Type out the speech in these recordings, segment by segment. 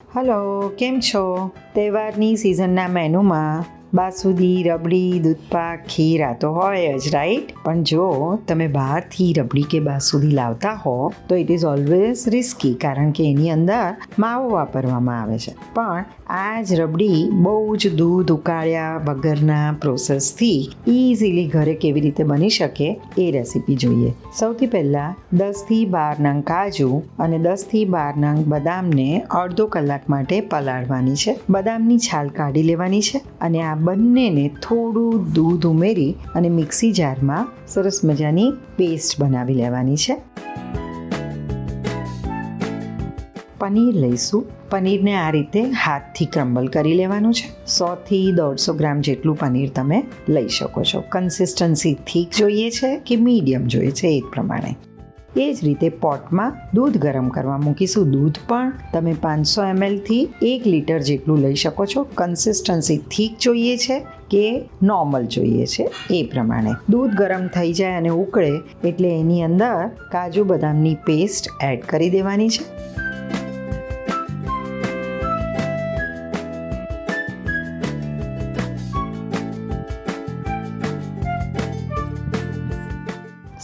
Hello, કેમ છો? તહેવારની સિઝનના મેનુમાં બાસુંદી, રબડી, દૂધપાક, ખીર આ તો હોય જ, રાઈટ? પણ જો તમે બહારથી રબડી કે બાસુંદી લાવતા હો તો ઇટ ઇઝ ઓલવેઝ રિસ્કી, કારણ કે એની અંદર માવો વાપરવામાં આવે છે. પણ આ જ રબડી બહુ જ દૂધ ઉકાળ્યા વગરના પ્રોસેસથી ઇઝીલી ઘરે કેવી રીતે બની શકે એ રેસીપી જોઈએ. સૌથી પહેલાં 10થી 12 નંગ કાજુ અને 10થી 12 નંગ બદામને અડધો કલાક માટે પલાળવાની છે. બદામની છાલ કાઢી લેવાની છે અને આ બંનેને થોડું દૂધ ઉમેરી અને મિક્સી જારમાં સરસ મજાની પેસ્ટ બનાવી લેવાની છે. પનીર લઈશું. પનીરને આ રીતે હાથથી ક્રમ્બલ કરી લેવાનું છે. 100થી 150 ગ્રામ જેટલું પનીર તમે લઈ શકો છો. કન્સિસ્ટન્સી થીક જોઈએ છે કે મીડિયમ જોઈએ છે એ પ્રમાણે. એ જ રીતે પોટમાં દૂધ ગરમ કરવા મૂકીશું. દૂધ પણ તમે 500 mlથી 1 લીટર જેટલું લઈ શકો છો. કન્સિસ્ટન્સી થીક જોઈએ છે કે નોર્મલ જોઈએ છે એ પ્રમાણે. દૂધ ગરમ થઈ જાય અને ઉકળે એટલે એની અંદર કાજુ બદામની પેસ્ટ એડ કરી દેવાની છે.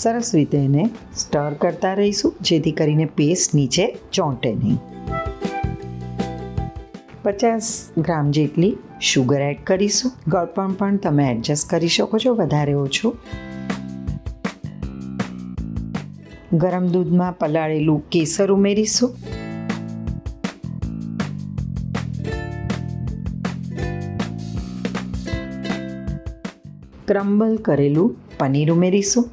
સરસ રીતે એને સ્ટર કરતા રહીશું, જેથી કરીને પેસ્ટ નીચે ચોંટે નહીં. 50 ગ્રામ જેટલી શુગર એડ કરીશું. ગળપણ પણ તમે એડજસ્ટ કરી શકો છો, વધારે ઓછું. ગરમ દૂધમાં પલાળેલું કેસર ઉમેરીશું. ક્રમ્બલ કરેલું પનીર ઉમેરીશું.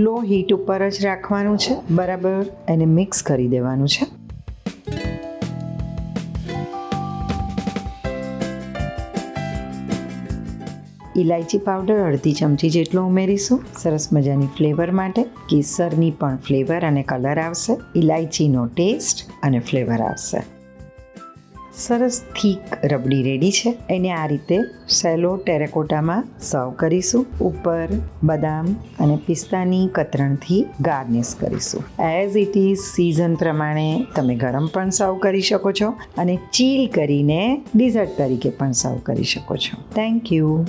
લો હીટ ઉપર જ રાખવાનું છે. બરાબર એને મિક્સ કરી દેવાનું છે. ઇલાયચી પાવડર અડધી ચમચી જેટલો ઉમેરીશું, સરસ મજાની ફ્લેવર માટે. કેસરની પણ ફ્લેવર અને કલર આવશે. ઇલાયચીનો ટેસ્ટ અને ફ્લેવર આવશે. સરસ થીક રબડી રેડી છે. એને આ રીતે સેલો ટેરેકોટામાં સર્વ કરીશું. ઉપર બદામ અને પિસ્તાની કતરણથી ગાર્નિશ કરીશું. એઝ ઇટ ઇઝ સિઝન પ્રમાણે તમે ગરમ પણ સર્વ કરી શકો છો અને ચીલ કરીને ડિઝર્ટ તરીકે પણ સર્વ કરી શકો છો. Thank you.